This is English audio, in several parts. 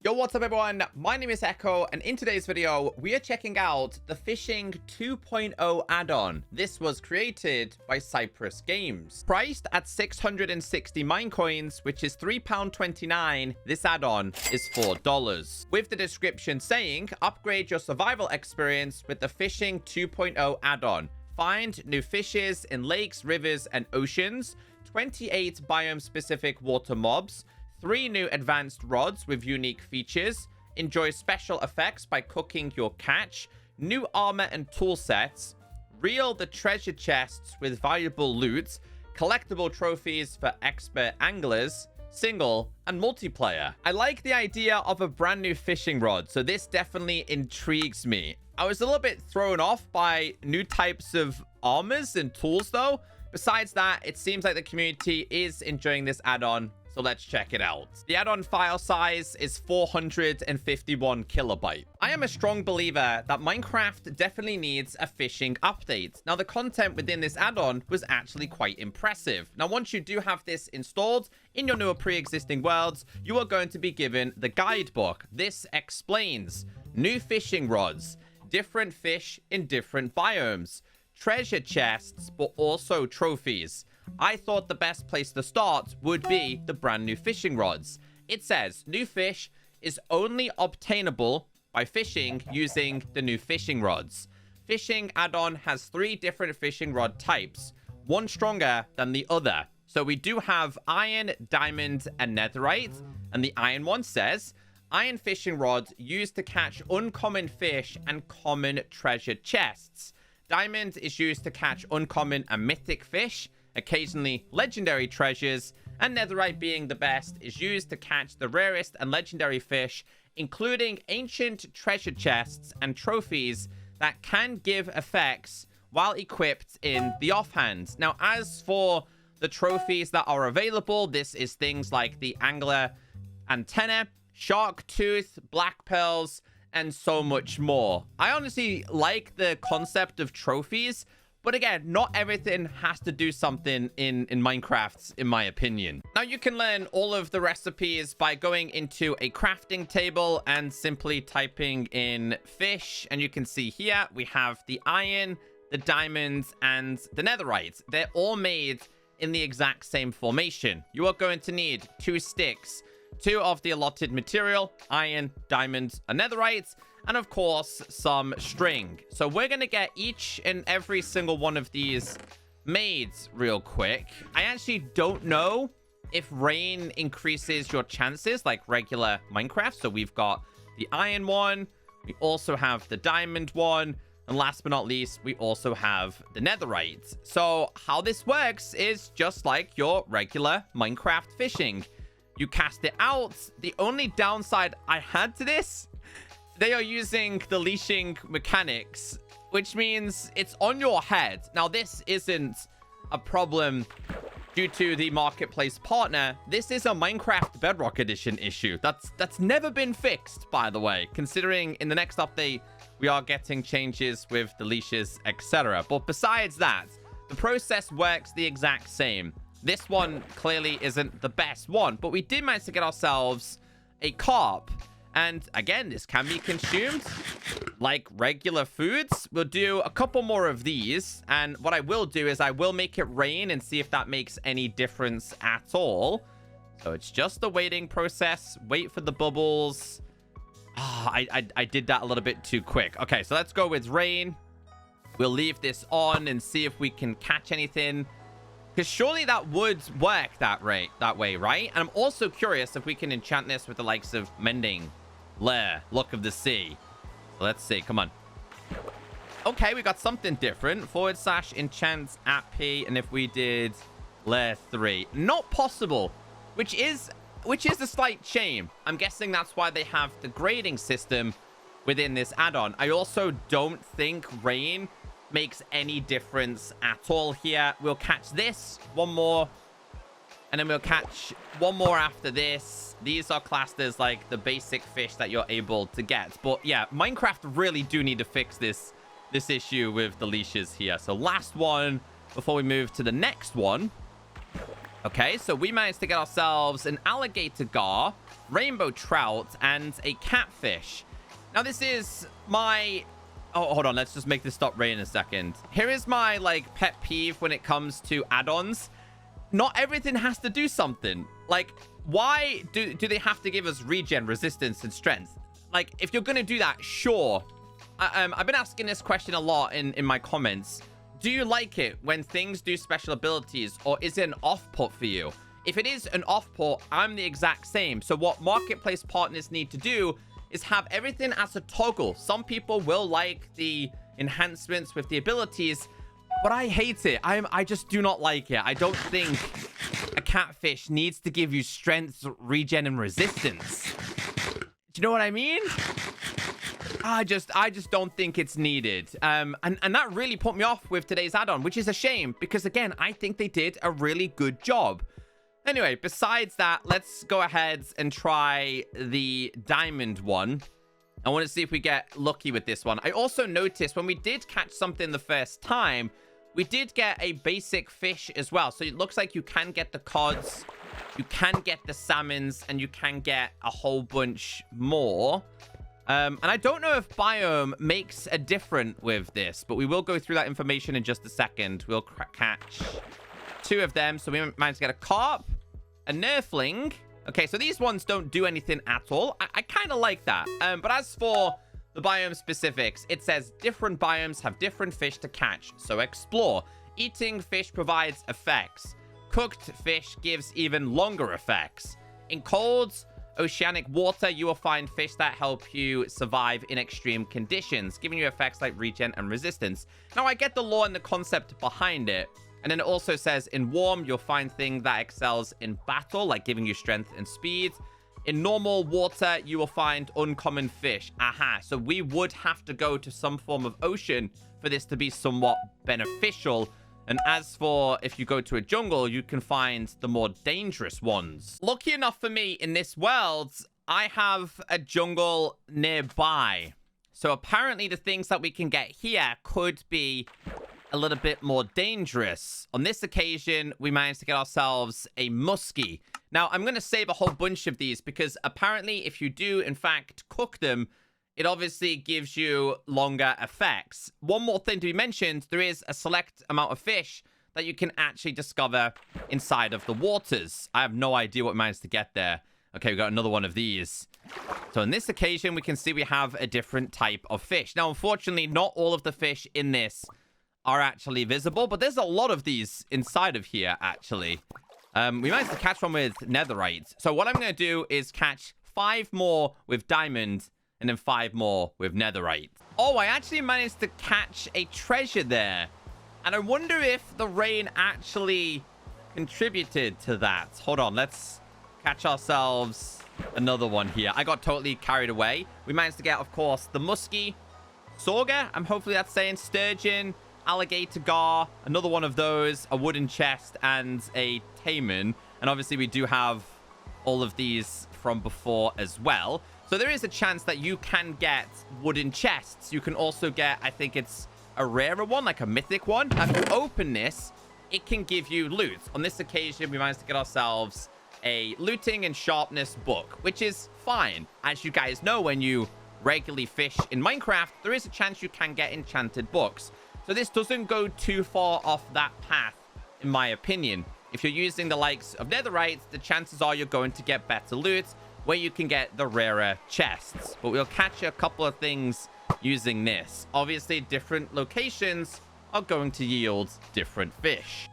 Yo, what's up everyone? My name is Echo, and in today's video, we are checking out the Fishing 2.0 add-on. This was created by Cypress Games. Priced at 660 Minecoins, which is £3.29, this add-on is $4. With the description saying, upgrade your survival experience with the Fishing 2.0 add-on. Find new fishes in lakes, rivers, and oceans, 28 biome-specific water mobs, 3 new advanced rods with unique features, enjoy special effects by cooking your catch, new armor and tool sets, reel the treasure chests with valuable loot, collectible trophies for expert anglers, single, and multiplayer. I like the idea of a brand new fishing rod, so this definitely intrigues me. I was a little bit thrown off by new types of armors and tools though. Besides that, it seems like the community is enjoying this add-on. So let's check it out. The add-on file size is 451 kilobyte. I am a strong believer that Minecraft definitely needs a fishing update. Now, the content within this add-on was actually quite impressive. Now, once you do have this installed in your newer pre-existing worlds, you are going to be given the guidebook. This explains new fishing rods, different fish in different biomes, treasure chests, but also trophies. I thought the best place to start would be the brand new fishing rods. It says new fish is only obtainable by fishing using the new fishing rods. Fishing add-on has 3 different fishing rod types, one stronger than the other. So we do have iron, diamond, and netherite. And the iron one says, iron fishing rods used to catch uncommon fish and common treasure chests. Diamond is used to catch uncommon and mythic fish, occasionally legendary treasures, and netherite, being the best, is used to catch the rarest and legendary fish, including ancient treasure chests and trophies that can give effects while equipped in the offhand. Now, as for the trophies that are available, this is things like the angler antenna, shark tooth, black pearls, and so much more. I honestly like the concept of trophies, but again, not everything has to do something in Minecraft, in my opinion. Now, you can learn all of the recipes by going into a crafting table and simply typing in fish. And you can see here, we have the iron, the diamonds, and the netherite. They're all made in the exact same formation. You are going to need 2 sticks, 2 of the allotted material, iron, diamonds, and netherite, and of course, some string. So we're going to get each and every single one of these made real quick. I actually don't know if rain increases your chances like regular Minecraft. So we've got the iron one. We also have the diamond one. And last but not least, we also have the netherite. So how this works is just like your regular Minecraft fishing. You cast it out. The only downside I had to this, they are using the leashing mechanics, which means it's on your head. Now, this isn't a problem due to the marketplace partner. This is a Minecraft Bedrock Edition issue. That's never been fixed, by the way, considering in the next update, we are getting changes with the leashes, etc. But besides that, the process works the exact same. This one clearly isn't the best one, but we did manage to get ourselves a carp. And again, this can be consumed like regular foods. We'll do a couple more of these. And what I will do is I will make it rain and see if that makes any difference at all. So it's just the waiting process. Wait for the bubbles. I did that a little bit too quick. Okay, so let's go with rain. We'll leave this on and see if we can catch anything. Because surely that would work that way, right? And I'm also curious if we can enchant this with the likes of mending, lair, look of the sea. So let's see. Come on. Okay, we got something different. / enchant at P. And if we did lair 3, not possible, which is a slight shame. I'm guessing that's why they have the grading system within this add-on. I also don't think rain makes any difference at all here. We'll catch this, one more, and then we'll catch one more after this. These are classed as like the basic fish that you're able to get. But yeah, Minecraft really do need to fix this issue with the leashes here. So last one before we move to the next one. Okay, so we managed to get ourselves an alligator gar, rainbow trout, and a catfish. Now, this is my... Oh, hold on. Let's just make this stop raining a second. Here is my, like, pet peeve when it comes to add-ons. Not everything has to do something. Like, why do they have to give us regen, resistance, and strength? Like, if you're going to do that, sure. I've been asking this question a lot in my comments. Do you like it when things do special abilities, or is it an off-put for you? If it is an off-put, I'm the exact same. So what marketplace partners need to do is have everything as a toggle. Some people will like the enhancements with the abilities, but I hate it. I just do not like it. I don't think a catfish needs to give you strength, regen, and resistance. Do you know what I mean? I just don't think it's needed. And that really put me off with today's add-on, which is a shame because, again, I think they did a really good job. Anyway, besides that, let's go ahead and try the diamond one. I want to see if we get lucky with this one. I also noticed when we did catch something the first time, we did get a basic fish as well. So it looks like you can get the cods, you can get the salmons, and you can get a whole bunch more. And I don't know if biome makes a difference with this, but we will go through that information in just a second. We'll catch 2 of them. So we managed to get a carp, a nerfling. Okay, so these ones don't do anything at all. I kind of like that. But as for the biome specifics, it says different biomes have different fish to catch. So explore. Eating fish provides effects. Cooked fish gives even longer effects. In cold oceanic water, you will find fish that help you survive in extreme conditions, giving you effects like regen and resistance. Now, I get the lore and the concept behind it. And then it also says in warm, you'll find things that excels in battle, like giving you strength and speed. In normal water, you will find uncommon fish. Aha, so we would have to go to some form of ocean for this to be somewhat beneficial. And as for if you go to a jungle, you can find the more dangerous ones. Lucky enough for me in this world, I have a jungle nearby. So apparently the things that we can get here could be a little bit more dangerous. On this occasion, we managed to get ourselves a muskie. Now, I'm going to save a whole bunch of these because apparently if you do, in fact, cook them, it obviously gives you longer effects. One more thing to be mentioned, there is a select amount of fish that you can actually discover inside of the waters. I have no idea what we managed to get there. Okay, we got another one of these. So on this occasion, we can see we have a different type of fish. Now, unfortunately, not all of the fish in this are actually visible, but there's a lot of these inside of here, actually. We managed to catch one with netherite. So what I'm going to do is catch 5 more with diamond and then 5 more with netherite. Oh, I actually managed to catch a treasure there. And I wonder if the rain actually contributed to that. Hold on, let's catch ourselves another one here. I got totally carried away. We managed to get, of course, the muskie, sauger, hopefully that's saying, sturgeon, alligator gar, another one of those, a wooden chest, and a taimen. And obviously we do have all of these from before as well. So there is a chance that you can get wooden chests. You can also get, I think it's a rarer one, like a mythic one. If you open this, it can give you loot. On this occasion, we managed to get ourselves a looting and sharpness book, which is fine. As you guys know, when you regularly fish in Minecraft, there is a chance you can get enchanted books. So this doesn't go too far off that path, in my opinion. If you're using the likes of netherite, the chances are you're going to get better loot where you can get the rarer chests. But we'll catch a couple of things using this. Obviously, different locations are going to yield different fish.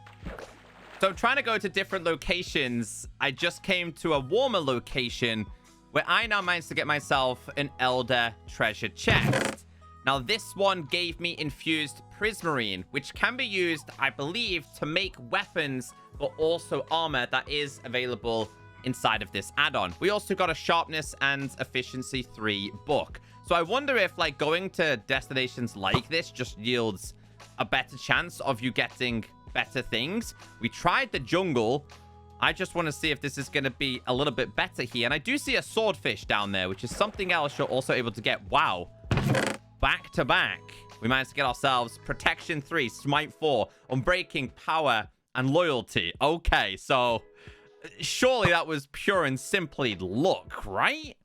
So trying to go to different locations, I just came to a warmer location where I now managed to get myself an elder treasure chest. Now, this one gave me infused prismarine, which can be used, I believe, to make weapons, but also armor that is available inside of this add-on. We also got a sharpness and efficiency 3 book. So I wonder if, like, going to destinations like this just yields a better chance of you getting better things. We tried the jungle. I just want to see if this is going to be a little bit better here. And I do see a swordfish down there, which is something else you're also able to get. Wow. Back to back. We managed to get ourselves protection 3, smite 4, unbreaking, power, and loyalty. Okay, so surely that was pure and simply luck, right?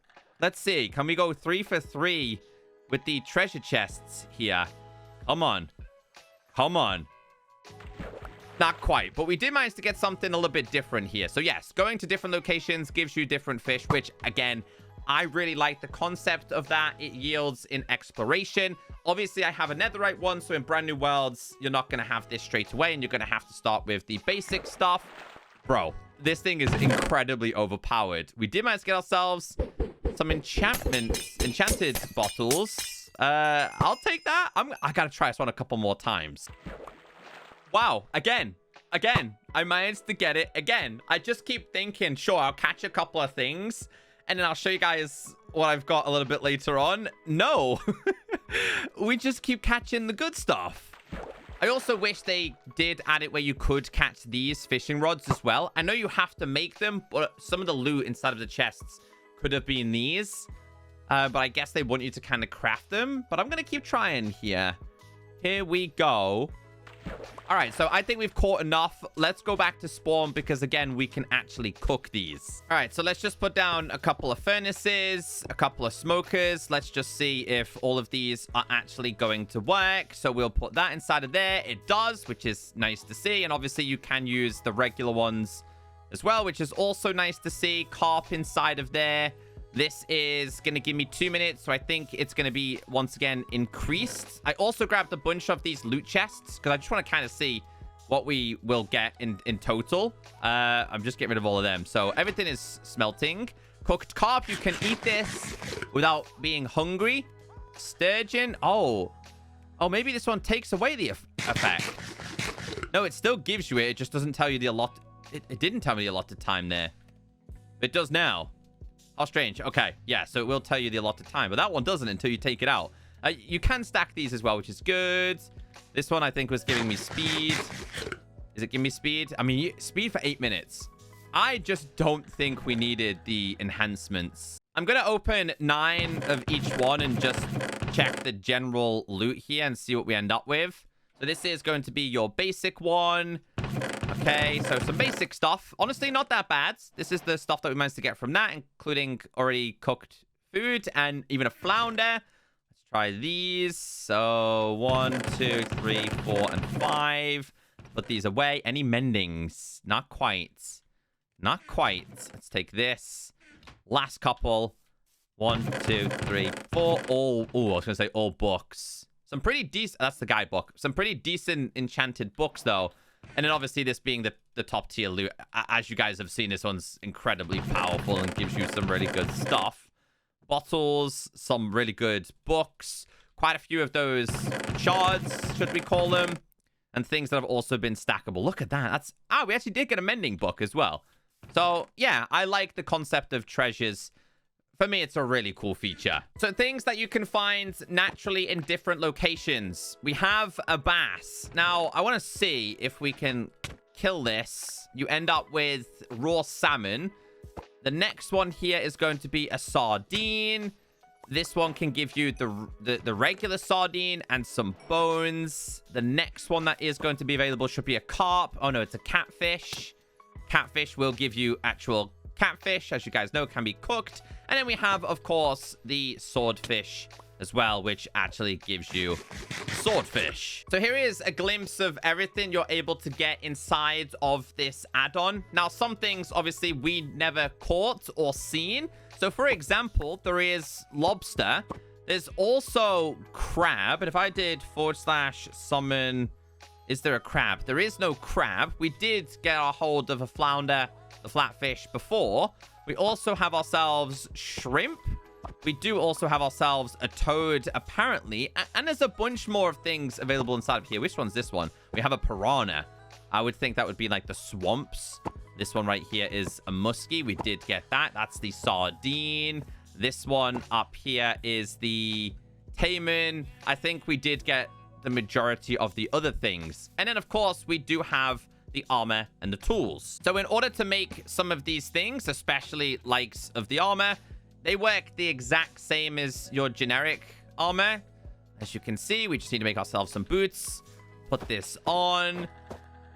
Let's see. Can we go 3 for 3 with the treasure chests here? Come on. Come on. Not quite, but we did manage to get something a little bit different here. So yes, going to different locations gives you different fish, which again, I really like the concept of that. It yields in exploration. Obviously, I have a netherite one, so in brand new worlds, you're not going to have this straight away, and you're going to have to start with the basic stuff. Bro, this thing is incredibly overpowered. We did manage to get ourselves some enchanted bottles. I'll take that. I got to try this one a couple more times. Wow, again, I managed to get it again. I just keep thinking, sure, I'll catch a couple of things, and then I'll show you guys what I've got a little bit later on. No, we just keep catching the good stuff. I also wish they did add it where you could catch these fishing rods as well. I know you have to make them, but some of the loot inside of the chests could have been these. But I guess they want you to kind of craft them. But I'm going to keep trying here. Here we go. All right, so I think we've caught enough. Let's go back to spawn because, again, we can actually cook these. All right, so let's just put down a couple of furnaces, a couple of smokers. Let's just see if all of these are actually going to work. So we'll put that inside of there. It does, which is nice to see. And obviously, you can use the regular ones as well, which is also nice to see. Carp inside of there. This is going to give me 2 minutes, so I think it's going to be, once again, increased. I also grabbed a bunch of these loot chests, because I just want to kind of see what we will get in total. I'm just getting rid of all of them. So everything is smelting. Cooked carp, you can eat this without being hungry. Sturgeon. Oh, maybe this one takes away the effect. No, it still gives you it. It just doesn't tell you the allotted... It didn't tell me the allotted time there. It does now. Oh, strange. Okay. Yeah, so it will tell you the allotted time. But that one doesn't until you take it out. You can stack these as well, which is good. This one, I think, was giving me speed. Is it giving me speed? I mean, speed for 8 minutes. I just don't think we needed the enhancements. I'm going to open 9 of each one and just check the general loot here and see what we end up with. So this is going to be your basic one. Okay, so some basic stuff. Honestly, not that bad. This is the stuff that we managed to get from that, including already cooked food and even a flounder. Let's try these. So 1, 2, 3, 4, and 5. Put these away. Any mendings? Not quite. Not quite. Let's take this. Last couple. 1, 2, 3, 4. All, I was going to say all books. Some pretty decent... That's the guidebook. Some pretty decent enchanted books, though. And then obviously this being the top tier loot. As you guys have seen, this one's incredibly powerful and gives you some really good stuff. Bottles, some really good books. Quite a few of those shards, should we call them. And things that have also been stackable. Look at that. That's... we actually did get a mending book as well. So, yeah, I like the concept of treasures. For me, it's a really cool feature. So things that you can find naturally in different locations. We have a bass. Now, I want to see if we can kill this. You end up with raw salmon. The next one here is going to be a sardine. This one can give you the regular sardine and some bones. The next one that is going to be available should be a carp. Oh, no, it's a catfish. Catfish will give you actual catfish, as you guys know, can be cooked. And then we have, of course, the swordfish as well, which actually gives you swordfish. So here is a glimpse of everything you're able to get inside of this add-on. Now, some things, obviously, we never caught or seen. So, for example, there is lobster. There's also crab. And if I did / summon... Is there a crab? There is no crab. We did get our hold of a flounder, the flatfish, before. We also have ourselves shrimp. We do also have ourselves a toad, apparently. And there's a bunch more of things available inside of here. Which one's this one? We have a piranha. I would think that would be like the swamps. This one right here is a muskie. We did get that. That's the sardine. This one up here is the taimen. I think we did get the majority of the other things. And then, of course, we do have the armor and the tools. So in order to make some of these things, especially likes of the armor, they work the exact same as your generic armor. As you can see, we just need to make ourselves some boots. Put this on.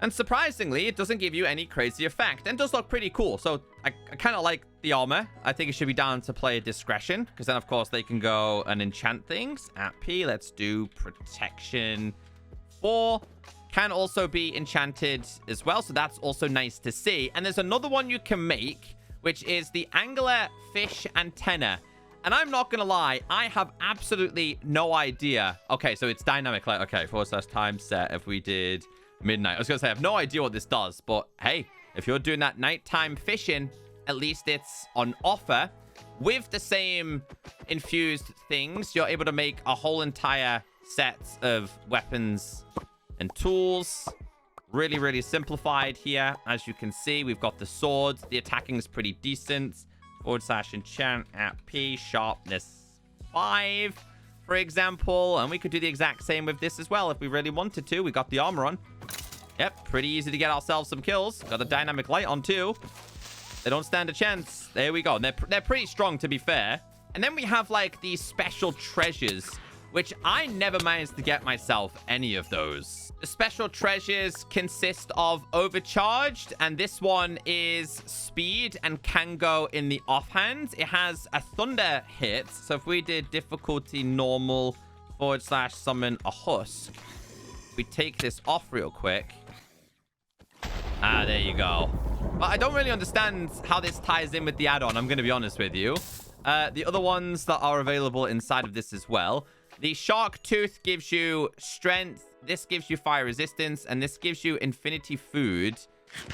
And surprisingly, it doesn't give you any crazy effect and does look pretty cool. So I kind of like the armor. I think it should be down to player discretion, because then, of course, they can go and enchant things. At P, let's do protection 4. Can also be enchanted as well, so that's also nice to see. And there's another one you can make, which is the angular fish antenna. And I'm not gonna lie, I have absolutely no idea. Okay, so it's dynamic light. Okay, /time set. If we did midnight, I was gonna say I have no idea what this does, but hey, if you're doing that nighttime fishing, at least it's on offer. With the same infused things, you're able to make a whole entire set of weapons and tools. Really, really simplified here. As you can see, we've got the sword. The attacking is pretty decent. /enchant at P, sharpness 5, for example. And we could do the exact same with this as well if we really wanted to. We got the armor on. Yep, pretty easy to get ourselves some kills. Got the dynamic light on too. They don't stand a chance. There we go. They're pretty strong, to be fair. And then we have like these special treasures, which I never managed to get myself any of those. The special treasures consist of overcharged, and this one is speed and can go in the offhand. It has a thunder hit, so if we did difficulty normal /summon a husk, we take this off real quick. Ah, there you go. But I don't really understand how this ties in with the add-on, I'm going to be honest with you. The other ones that are available inside of this as well. The shark tooth gives you strength. This gives you fire resistance. And this gives you infinity food.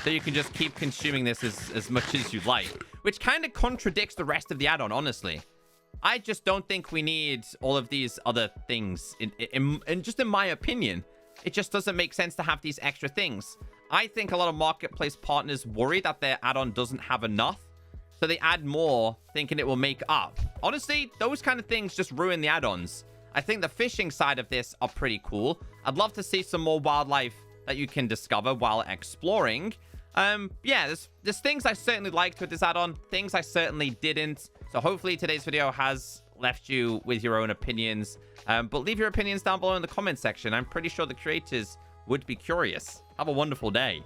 So you can just keep consuming this as much as you like. Which kind of contradicts the rest of the add-on, honestly. I just don't think we need all of these other things. Just in my opinion, it just doesn't make sense to have these extra things. I think a lot of marketplace partners worry that their add-on doesn't have enough. So they add more, thinking it will make up. Honestly, those kind of things just ruin the add-ons. I think the fishing side of this are pretty cool. I'd love to see some more wildlife that you can discover while exploring. Yeah, there's things I certainly liked with this add-on, things I certainly didn't. So hopefully today's video has left you with your own opinions. But leave your opinions down below in the comment section. I'm pretty sure the creators would be curious. Have a wonderful day.